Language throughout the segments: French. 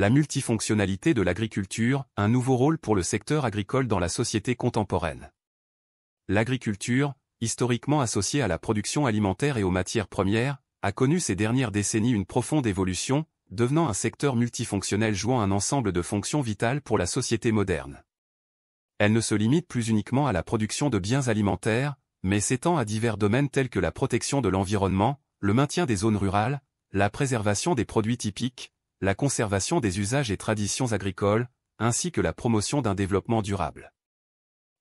La multifonctionnalité de l'agriculture, un nouveau rôle pour le secteur agricole dans la société contemporaine. L'agriculture, historiquement associée à la production alimentaire et aux matières premières, a connu ces dernières décennies une profonde évolution, devenant un secteur multifonctionnel jouant un ensemble de fonctions vitales pour la société moderne. Elle ne se limite plus uniquement à la production de biens alimentaires, mais s'étend à divers domaines tels que la protection de l'environnement, le maintien des zones rurales, la préservation des produits typiques, la conservation des usages et traditions agricoles, ainsi que la promotion d'un développement durable.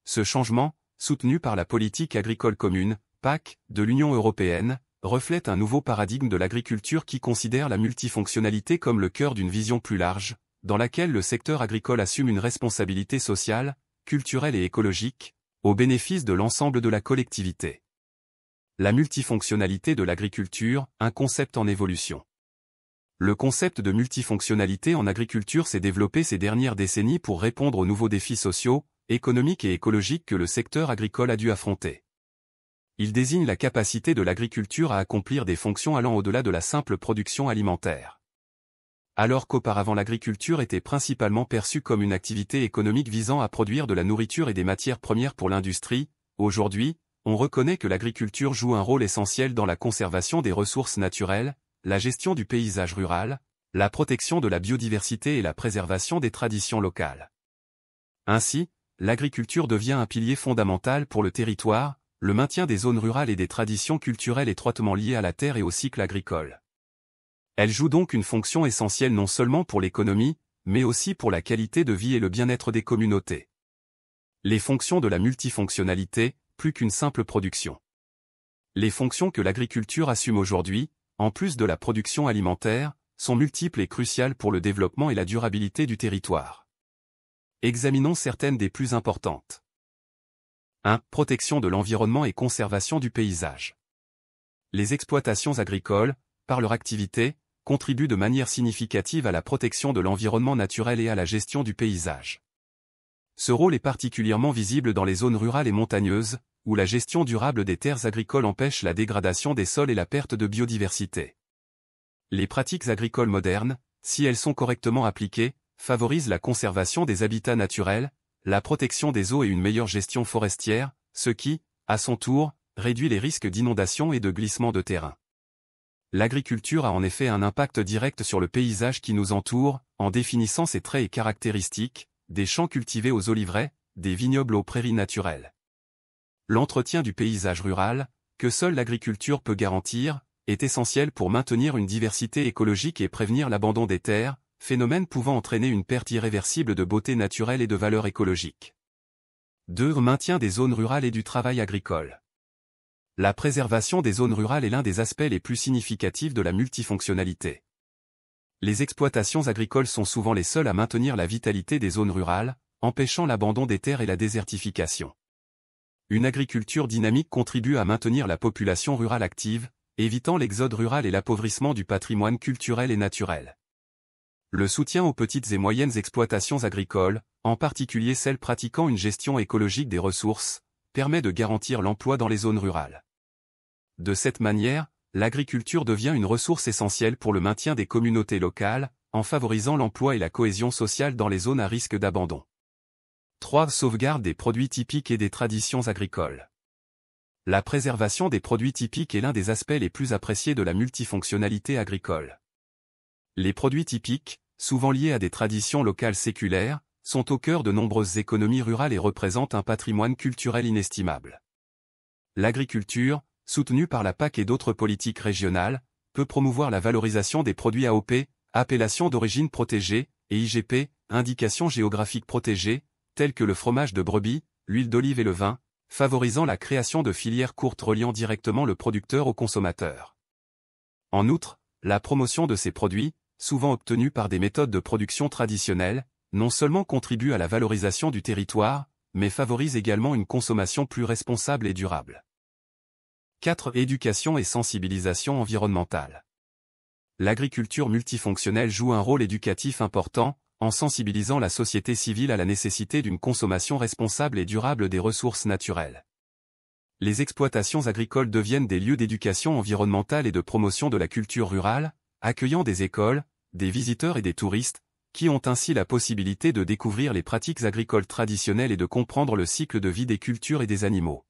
Ce changement, soutenu par la politique agricole commune, PAC, de l'Union européenne, reflète un nouveau paradigme de l'agriculture qui considère la multifonctionnalité comme le cœur d'une vision plus large, dans laquelle le secteur agricole assume une responsabilité sociale, culturelle et écologique, au bénéfice de l'ensemble de la collectivité. La multifonctionnalité de l'agriculture, un concept en évolution. Le concept de multifonctionnalité en agriculture s'est développé ces dernières décennies pour répondre aux nouveaux défis sociaux, économiques et écologiques que le secteur agricole a dû affronter. Il désigne la capacité de l'agriculture à accomplir des fonctions allant au-delà de la simple production alimentaire. Alors qu'auparavant l'agriculture était principalement perçue comme une activité économique visant à produire de la nourriture et des matières premières pour l'industrie, aujourd'hui, on reconnaît que l'agriculture joue un rôle essentiel dans la conservation des ressources naturelles, la gestion du paysage rural, la protection de la biodiversité et la préservation des traditions locales. Ainsi, l'agriculture devient un pilier fondamental pour le territoire, le maintien des zones rurales et des traditions culturelles étroitement liées à la terre et au cycle agricole. Elle joue donc une fonction essentielle non seulement pour l'économie, mais aussi pour la qualité de vie et le bien-être des communautés. Les fonctions de la multifonctionnalité, plus qu'une simple production. Les fonctions que l'agriculture assume aujourd'hui, en plus de la production alimentaire, sont multiples et cruciales pour le développement et la durabilité du territoire. Examinons certaines des plus importantes. 1. Protection de l'environnement et conservation du paysage. Les exploitations agricoles, par leur activité, contribuent de manière significative à la protection de l'environnement naturel et à la gestion du paysage. Ce rôle est particulièrement visible dans les zones rurales et montagneuses, où la gestion durable des terres agricoles empêche la dégradation des sols et la perte de biodiversité. Les pratiques agricoles modernes, si elles sont correctement appliquées, favorisent la conservation des habitats naturels, la protection des eaux et une meilleure gestion forestière, ce qui, à son tour, réduit les risques d'inondation et de glissement de terrain. L'agriculture a en effet un impact direct sur le paysage qui nous entoure, en définissant ses traits et caractéristiques, des champs cultivés aux oliveraies, des vignobles aux prairies naturelles. L'entretien du paysage rural, que seule l'agriculture peut garantir, est essentiel pour maintenir une diversité écologique et prévenir l'abandon des terres, phénomène pouvant entraîner une perte irréversible de beauté naturelle et de valeur écologique. 2. Maintien des zones rurales et du travail agricole. La préservation des zones rurales est l'un des aspects les plus significatifs de la multifonctionnalité. Les exploitations agricoles sont souvent les seules à maintenir la vitalité des zones rurales, empêchant l'abandon des terres et la désertification. Une agriculture dynamique contribue à maintenir la population rurale active, évitant l'exode rural et l'appauvrissement du patrimoine culturel et naturel. Le soutien aux petites et moyennes exploitations agricoles, en particulier celles pratiquant une gestion écologique des ressources, permet de garantir l'emploi dans les zones rurales. De cette manière, l'agriculture devient une ressource essentielle pour le maintien des communautés locales, en favorisant l'emploi et la cohésion sociale dans les zones à risque d'abandon. 3. Sauvegarde des produits typiques et des traditions agricoles. La préservation des produits typiques est l'un des aspects les plus appréciés de la multifonctionnalité agricole. Les produits typiques, souvent liés à des traditions locales séculaires, sont au cœur de nombreuses économies rurales et représentent un patrimoine culturel inestimable. L'agriculture, soutenue par la PAC et d'autres politiques régionales, peut promouvoir la valorisation des produits AOP, appellations d'origine protégée, et IGP, indications géographiques protégées, telles que le fromage de brebis, l'huile d'olive et le vin, favorisant la création de filières courtes reliant directement le producteur au consommateur. En outre, la promotion de ces produits, souvent obtenus par des méthodes de production traditionnelles, non seulement contribue à la valorisation du territoire, mais favorise également une consommation plus responsable et durable. 4. Éducation et sensibilisation environnementale. L'agriculture multifonctionnelle joue un rôle éducatif important, en sensibilisant la société civile à la nécessité d'une consommation responsable et durable des ressources naturelles. Les exploitations agricoles deviennent des lieux d'éducation environnementale et de promotion de la culture rurale, accueillant des écoles, des visiteurs et des touristes, qui ont ainsi la possibilité de découvrir les pratiques agricoles traditionnelles et de comprendre le cycle de vie des cultures et des animaux.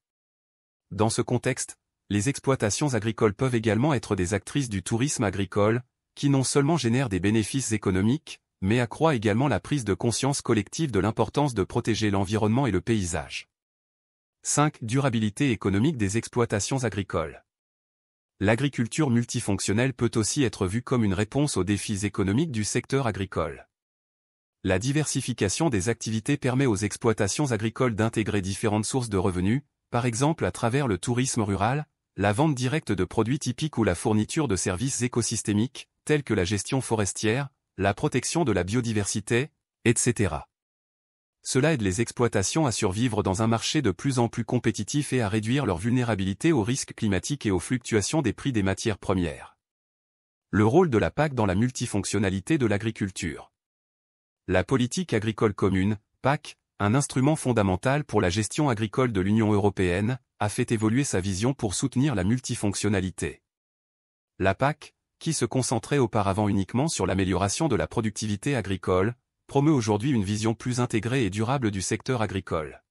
Dans ce contexte, les exploitations agricoles peuvent également être des actrices du tourisme agricole, qui non seulement génèrent des bénéfices économiques, mais accroît également la prise de conscience collective de l'importance de protéger l'environnement et le paysage. 5. Durabilité économique des exploitations agricoles. L'agriculture multifonctionnelle peut aussi être vue comme une réponse aux défis économiques du secteur agricole. La diversification des activités permet aux exploitations agricoles d'intégrer différentes sources de revenus, par exemple à travers le tourisme rural, la vente directe de produits typiques ou la fourniture de services écosystémiques, tels que la gestion forestière, la protection de la biodiversité, etc. Cela aide les exploitations à survivre dans un marché de plus en plus compétitif et à réduire leur vulnérabilité aux risques climatiques et aux fluctuations des prix des matières premières. Le rôle de la PAC dans la multifonctionnalité de l'agriculture. La politique agricole commune, PAC, un instrument fondamental pour la gestion agricole de l'Union européenne, a fait évoluer sa vision pour soutenir la multifonctionnalité. La PAC, qui se concentrait auparavant uniquement sur l'amélioration de la productivité agricole, promeut aujourd'hui une vision plus intégrée et durable du secteur agricole.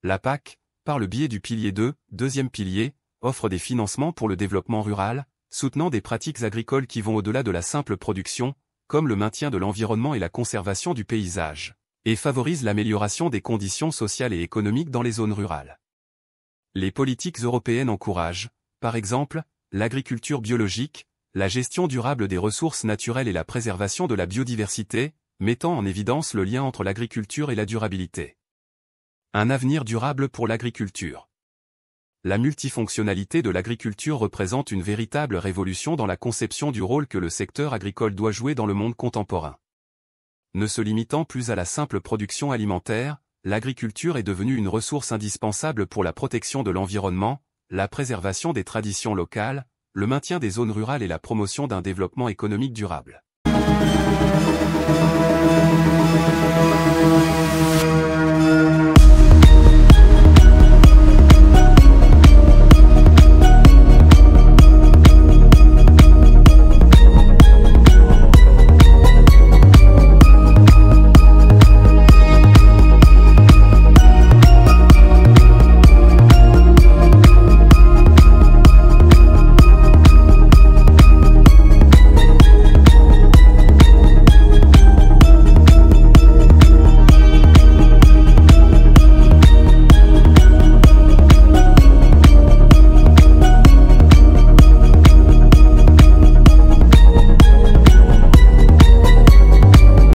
La PAC, par le biais du pilier 2, deuxième pilier, offre des financements pour le développement rural, soutenant des pratiques agricoles qui vont au-delà de la simple production, comme le maintien de l'environnement et la conservation du paysage, et favorise l'amélioration des conditions sociales et économiques dans les zones rurales. Les politiques européennes encouragent, par exemple, l'agriculture biologique, la gestion durable des ressources naturelles et la préservation de la biodiversité, mettant en évidence le lien entre l'agriculture et la durabilité. Un avenir durable pour l'agriculture. La multifonctionnalité de l'agriculture représente une véritable révolution dans la conception du rôle que le secteur agricole doit jouer dans le monde contemporain. Ne se limitant plus à la simple production alimentaire, l'agriculture est devenue une ressource indispensable pour la protection de l'environnement, la préservation des traditions locales, le maintien des zones rurales et la promotion d'un développement économique durable.